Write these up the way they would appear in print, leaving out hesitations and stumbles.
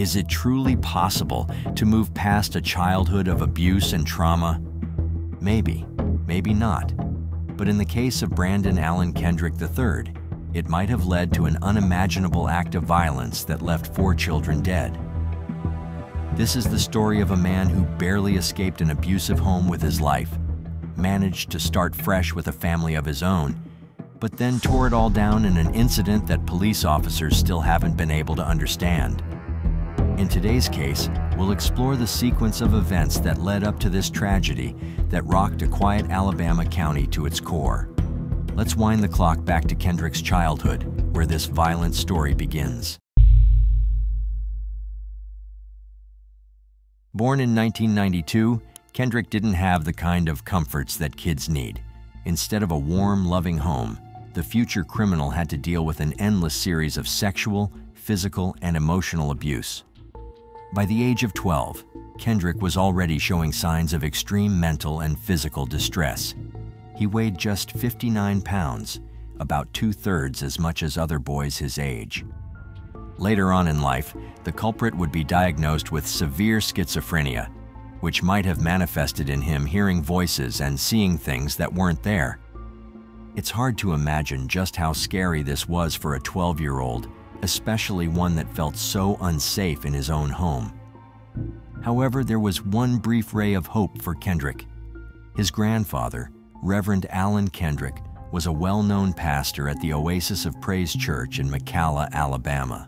Is it truly possible to move past a childhood of abuse and trauma? Maybe, maybe not. But in the case of Brandon Allen Kendrick III, it might have led to an unimaginable act of violence that left 4 children dead. This is the story of a man who barely escaped an abusive home with his life, managed to start fresh with a family of his own, but then tore it all down in an incident that police officers still haven't been able to understand. In today's case, we'll explore the sequence of events that led up to this tragedy that rocked a quiet Alabama county to its core. Let's wind the clock back to Kendrick's childhood, where this violent story begins. Born in 1992, Kendrick didn't have the kind of comforts that kids need. Instead of a warm, loving home, the future criminal had to deal with an endless series of sexual, physical, and emotional abuse. By the age of 12, Kendrick was already showing signs of extreme mental and physical distress. He weighed just 59 pounds, about 2/3 as much as other boys his age. Later on in life, the culprit would be diagnosed with severe schizophrenia, which might have manifested in him hearing voices and seeing things that weren't there. It's hard to imagine just how scary this was for a 12-year-old, especially one that felt so unsafe in his own home. However, there was one brief ray of hope for Kendrick. His grandfather, Reverend Allen Kendrick, was a well-known pastor at the Oasis of Praise Church in McCalla, Alabama.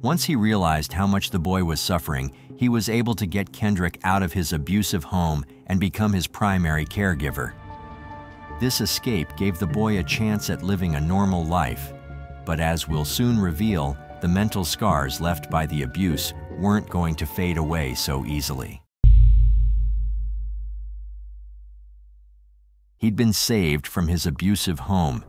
Once he realized how much the boy was suffering, he was able to get Kendrick out of his abusive home and become his primary caregiver. This escape gave the boy a chance at living a normal life, but as we'll soon reveal, the mental scars left by the abuse weren't going to fade away so easily. He'd been saved from his abusive home,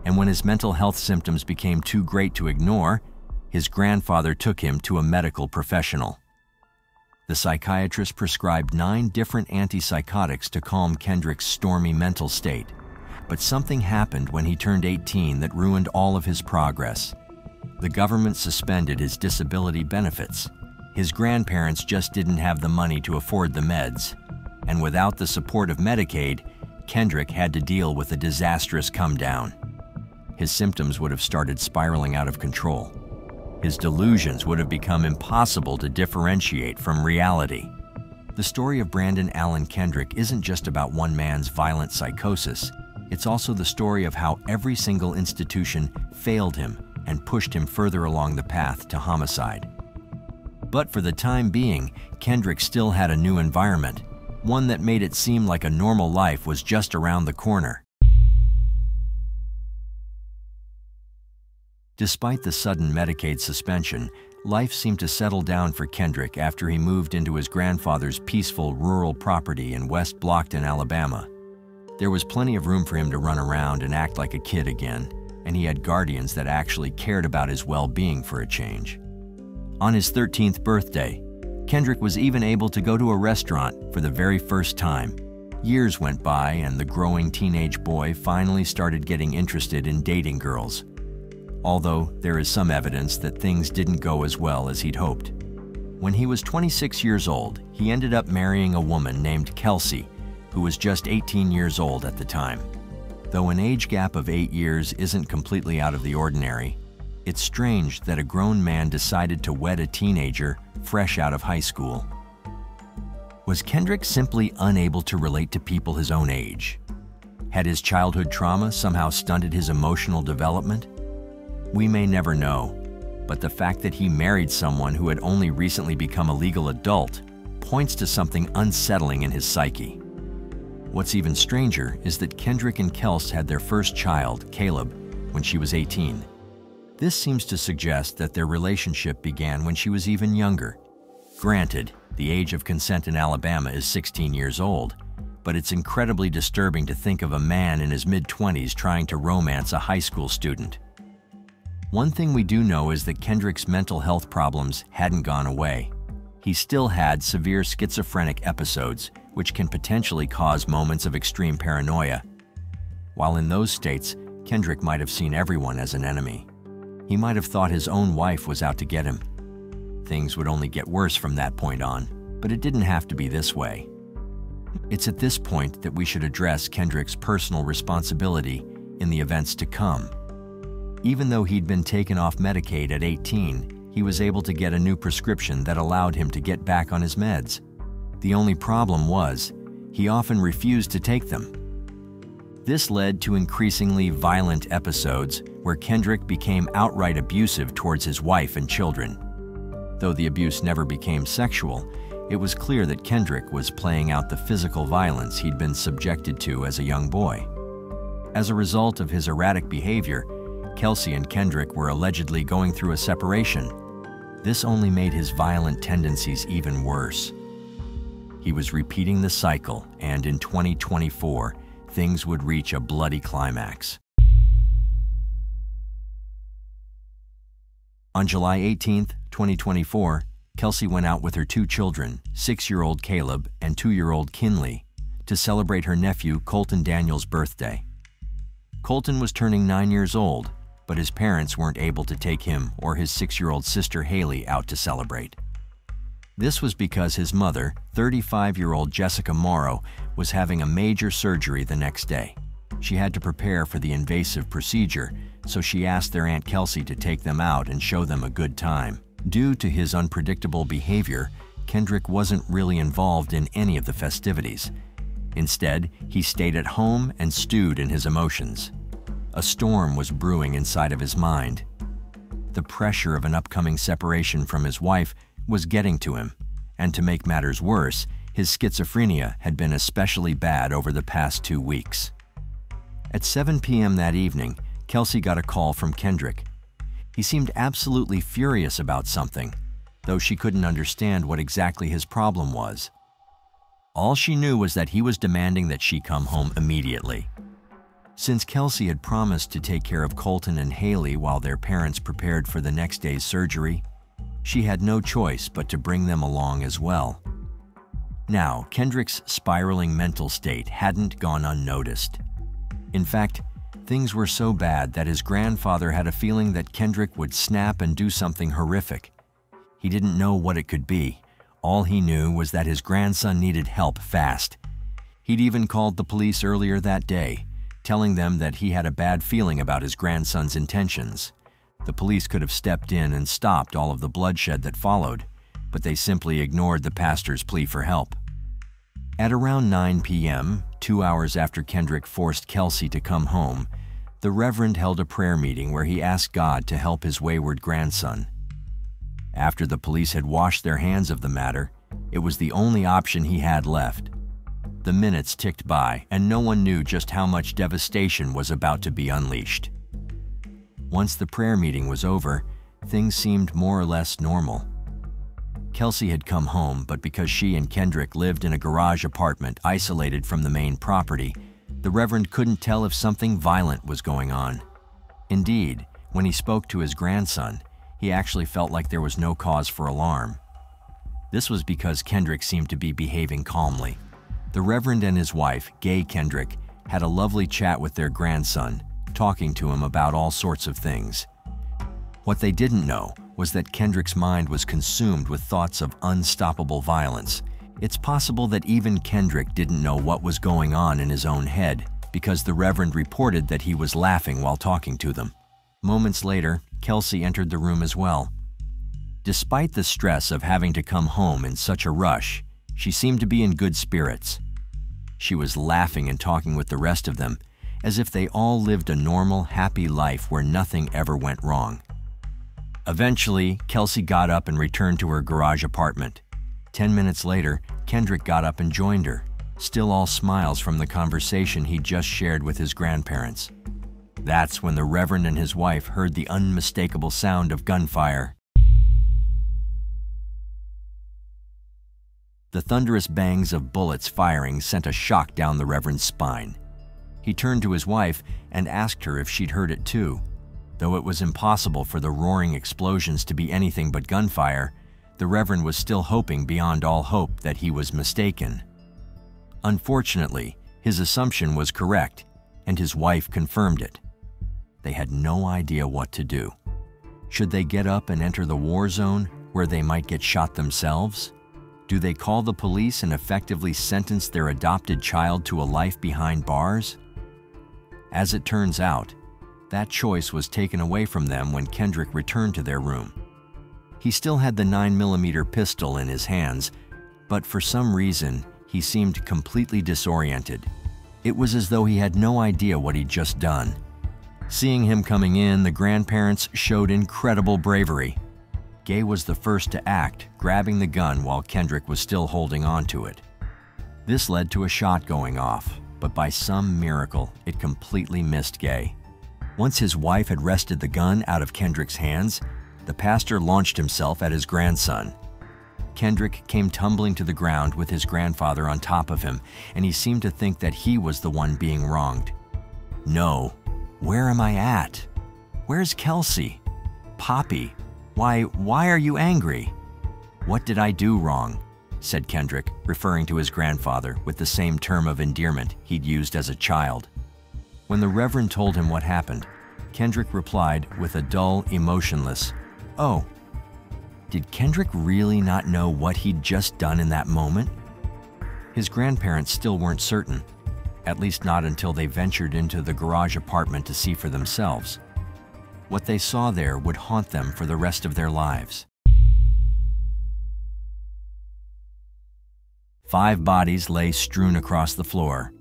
and when his mental health symptoms became too great to ignore, his grandfather took him to a medical professional. The psychiatrist prescribed 9 different antipsychotics to calm Kendrick's stormy mental state, but something happened when he turned 18 that ruined all of his progress. The government suspended his disability benefits. His grandparents just didn't have the money to afford the meds, and without the support of Medicaid, Kendrick had to deal with a disastrous come-down. His symptoms would have started spiraling out of control. His delusions would have become impossible to differentiate from reality. The story of Brandon Allen Kendrick isn't just about one man's violent psychosis. It's also the story of how every single institution failed him and pushed him further along the path to homicide. But for the time being, Kendrick still had a new environment, one that made it seem like a normal life was just around the corner. Despite the sudden Medicaid suspension, life seemed to settle down for Kendrick after he moved into his grandfather's peaceful rural property in West Blockton, Alabama. There was plenty of room for him to run around and act like a kid again, and he had guardians that actually cared about his well-being for a change. On his 13th birthday, Kendrick was even able to go to a restaurant for the very first time. Years went by and the growing teenage boy finally started getting interested in dating girls. Although there is some evidence that things didn't go as well as he'd hoped. When he was 26 years old, he ended up marrying a woman named Kelsey, who was just 18 years old at the time. Though an age gap of 8 years isn't completely out of the ordinary, it's strange that a grown man decided to wed a teenager fresh out of high school. Was Kendrick simply unable to relate to people his own age? Had his childhood trauma somehow stunted his emotional development? We may never know, but the fact that he married someone who had only recently become a legal adult points to something unsettling in his psyche. What's even stranger is that Kendrick and Kels had their first child, Caleb, when she was 18. This seems to suggest that their relationship began when she was even younger. Granted, the age of consent in Alabama is 16 years old, but it's incredibly disturbing to think of a man in his mid-20s trying to romance a high school student. One thing we do know is that Kendrick's mental health problems hadn't gone away. He still had severe schizophrenic episodes, which can potentially cause moments of extreme paranoia. While in those states, Kendrick might have seen everyone as an enemy. He might have thought his own wife was out to get him. things would only get worse from that point on, but it didn't have to be this way. It's at this point that we should address Kendrick's personal responsibility in the events to come. Even though he'd been taken off Medicaid at 18, he was able to get a new prescription that allowed him to get back on his meds. The only problem was, he often refused to take them. This led to increasingly violent episodes where Kendrick became outright abusive towards his wife and children. Though the abuse never became sexual, it was clear that Kendrick was playing out the physical violence he'd been subjected to as a young boy. As a result of his erratic behavior, Kelsey and Kendrick were allegedly going through a separation. This only made his violent tendencies even worse. He was repeating the cycle, and in 2024, things would reach a bloody climax. On July 18, 2024, Kelsey went out with her two children, 6-year-old Caleb and 2-year-old Kinley, to celebrate her nephew Colton Daniels' birthday. Colton was turning 9 years old, but his parents weren't able to take him or his 6-year-old sister Haley out to celebrate. This was because his mother, 35-year-old Jessica Morrow, was having a major surgery the next day. She had to prepare for the invasive procedure, so she asked their Aunt Kelsey to take them out and show them a good time. Due to his unpredictable behavior, Kendrick wasn't really involved in any of the festivities. Instead, he stayed at home and stewed in his emotions. A storm was brewing inside of his mind. The pressure of an upcoming separation from his wife was getting to him, and to make matters worse, his schizophrenia had been especially bad over the past 2 weeks. At 7 p.m. that evening, Kelsey got a call from Kendrick. He seemed absolutely furious about something, though she couldn't understand what exactly his problem was. All she knew was that he was demanding that she come home immediately. Since Kelsey had promised to take care of Colton and Haley while their parents prepared for the next day's surgery, she had no choice but to bring them along as well. Now, Kendrick's spiraling mental state hadn't gone unnoticed. In fact, things were so bad that his grandfather had a feeling that Kendrick would snap and do something horrific. He didn't know what it could be. All he knew was that his grandson needed help fast. He'd even called the police earlier that day, telling them that he had a bad feeling about his grandson's intentions. The police could have stepped in and stopped all of the bloodshed that followed, but they simply ignored the pastor's plea for help. At around 9 p.m., 2 hours after Kendrick forced Kelsey to come home, the Reverend held a prayer meeting where he asked God to help his wayward grandson. After the police had washed their hands of the matter, it was the only option he had left. The minutes ticked by, and no one knew just how much devastation was about to be unleashed. Once the prayer meeting was over, things seemed more or less normal. Kelsey had come home, but because she and Kendrick lived in a garage apartment isolated from the main property, the Reverend couldn't tell if something violent was going on. Indeed, when he spoke to his grandson, he actually felt like there was no cause for alarm. This was because Kendrick seemed to be behaving calmly. The Reverend and his wife, Gay Kendrick, had a lovely chat with their grandson, talking to him about all sorts of things. What they didn't know was that Kendrick's mind was consumed with thoughts of unstoppable violence. It's possible that even Kendrick didn't know what was going on in his own head, because the Reverend reported that he was laughing while talking to them. Moments later, Kelsey entered the room as well. Despite the stress of having to come home in such a rush, she seemed to be in good spirits. She was laughing and talking with the rest of them, as if they all lived a normal, happy life where nothing ever went wrong. Eventually, Kelsey got up and returned to her garage apartment. 10 minutes later, Kendrick got up and joined her, still all smiles from the conversation he just shared with his grandparents. That's when the Reverend and his wife heard the unmistakable sound of gunfire. The thunderous bangs of bullets firing sent a shock down the Reverend's spine. He turned to his wife and asked her if she'd heard it too. Though it was impossible for the roaring explosions to be anything but gunfire, the Reverend was still hoping beyond all hope that he was mistaken. Unfortunately, his assumption was correct, and his wife confirmed it. They had no idea what to do. Should they get up and enter the war zone, where they might get shot themselves? Do they call the police and effectively sentence their adopted child to a life behind bars? As it turns out, that choice was taken away from them when Kendrick returned to their room. He still had the 9mm pistol in his hands, but for some reason, he seemed completely disoriented. It was as though he had no idea what he'd just done. Seeing him coming in, the grandparents showed incredible bravery. Gay was the first to act, grabbing the gun while Kendrick was still holding on to it. This led to a shot going off, but by some miracle, it completely missed Gay. Once his wife had wrested the gun out of Kendrick's hands, the pastor launched himself at his grandson. Kendrick came tumbling to the ground with his grandfather on top of him, and he seemed to think that he was the one being wronged. "No, where am I at? Where's Kelsey? Poppy, why are you angry? What did I do wrong?" said Kendrick, referring to his grandfather with the same term of endearment he'd used as a child. When the Reverend told him what happened, Kendrick replied with a dull, emotionless, "Oh." Did Kendrick really not know what he'd just done in that moment? His grandparents still weren't certain, at least not until they ventured into the garage apartment to see for themselves. What they saw there would haunt them for the rest of their lives. 5 bodies lay strewn across the floor.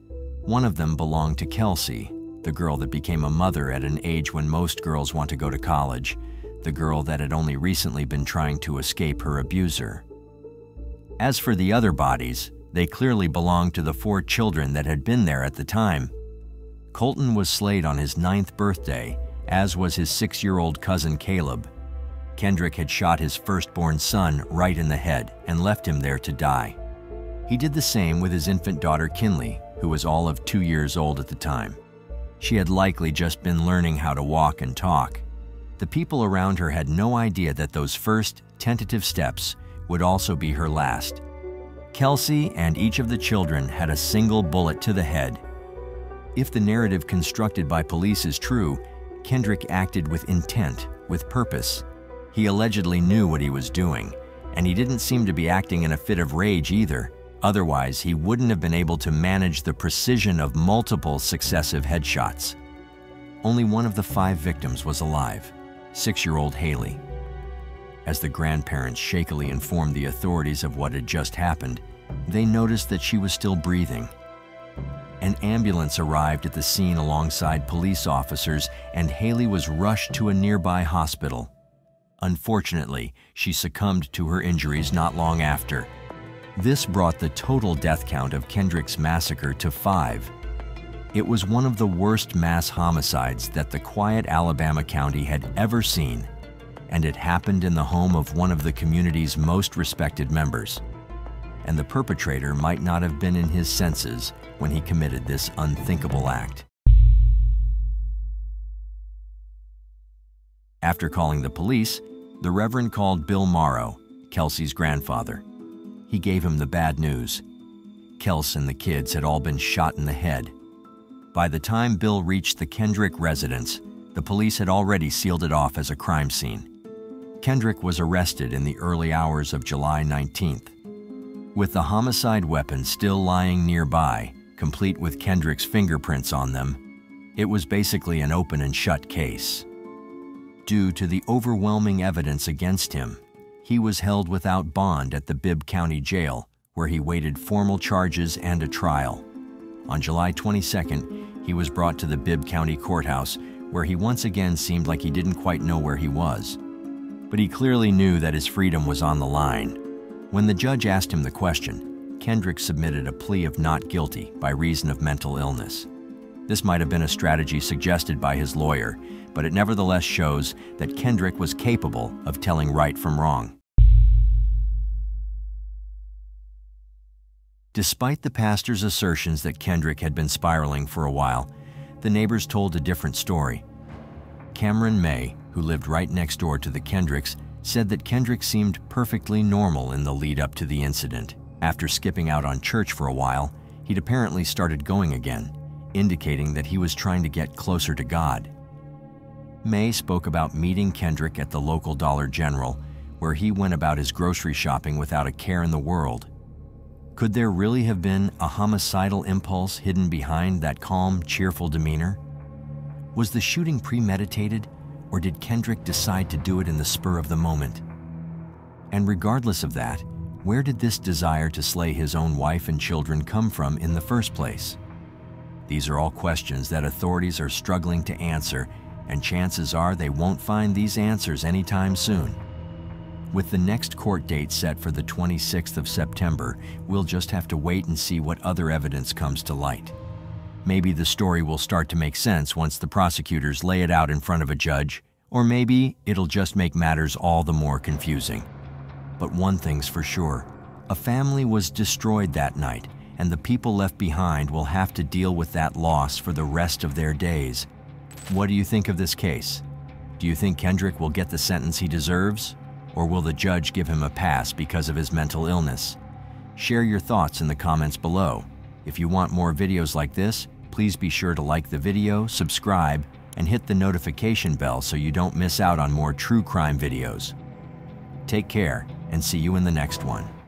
One of them belonged to Kelsey, the girl that became a mother at an age when most girls want to go to college, the girl that had only recently been trying to escape her abuser. As for the other bodies, they clearly belonged to the 4 children that had been there at the time. Colton was slayed on his 9th birthday, as was his 6-year-old cousin Caleb. Kendrick had shot his firstborn son right in the head and left him there to die. He did the same with his infant daughter Kinley, who was all of 2 years old at the time. She had likely just been learning how to walk and talk. The people around her had no idea that those first, tentative steps would also be her last. Kelsey and each of the children had a single bullet to the head. If the narrative constructed by police is true, Kendrick acted with intent, with purpose. He allegedly knew what he was doing, and he didn't seem to be acting in a fit of rage either. Otherwise, he wouldn't have been able to manage the precision of multiple successive headshots. Only one of the 5 victims was alive, 6-year-old Haley. As the grandparents shakily informed the authorities of what had just happened, they noticed that she was still breathing. An ambulance arrived at the scene alongside police officers, and Haley was rushed to a nearby hospital. Unfortunately, she succumbed to her injuries not long after. This brought the total death count of Kendrick's massacre to 5. It was one of the worst mass homicides that the quiet Alabama county had ever seen, and it happened in the home of one of the community's most respected members. And the perpetrator might not have been in his senses when he committed this unthinkable act. After calling the police, the Reverend called Bill Morrow, Kelsey's grandfather. He gave him the bad news. Kels and the kids had all been shot in the head. By the time Bill reached the Kendrick residence, the police had already sealed it off as a crime scene. Kendrick was arrested in the early hours of July 19th. With the homicide weapon still lying nearby, complete with Kendrick's fingerprints on them, it was basically an open and shut case. Due to the overwhelming evidence against him, he was held without bond at the Bibb County Jail, where he waited formal charges and a trial. On July 22nd, he was brought to the Bibb County Courthouse, where he once again seemed like he didn't quite know where he was. But he clearly knew that his freedom was on the line. When the judge asked him the question, Kendrick submitted a plea of not guilty by reason of mental illness. This might have been a strategy suggested by his lawyer, but it nevertheless shows that Kendrick was capable of telling right from wrong. Despite the pastor's assertions that Kendrick had been spiraling for a while, the neighbors told a different story. Cameron May, who lived right next door to the Kendricks, said that Kendrick seemed perfectly normal in the lead up to the incident. After skipping out on church for a while, he'd apparently started going again, indicating that he was trying to get closer to God. May spoke about meeting Kendrick at the local Dollar General, where he went about his grocery shopping without a care in the world. Could there really have been a homicidal impulse hidden behind that calm, cheerful demeanor? Was the shooting premeditated, or did Kendrick decide to do it in the spur of the moment? And regardless of that, where did this desire to slay his own wife and children come from in the first place? These are all questions that authorities are struggling to answer, and chances are they won't find these answers anytime soon. With the next court date set for the 26th of September, we'll just have to wait and see what other evidence comes to light. Maybe the story will start to make sense once the prosecutors lay it out in front of a judge, or maybe it'll just make matters all the more confusing. But one thing's for sure, a family was destroyed that night, and the people left behind will have to deal with that loss for the rest of their days. What do you think of this case? Do you think Kendrick will get the sentence he deserves? Or will the judge give him a pass because of his mental illness? Share your thoughts in the comments below. If you want more videos like this, please be sure to like the video, subscribe, and hit the notification bell so you don't miss out on more true crime videos. Take care, and see you in the next one.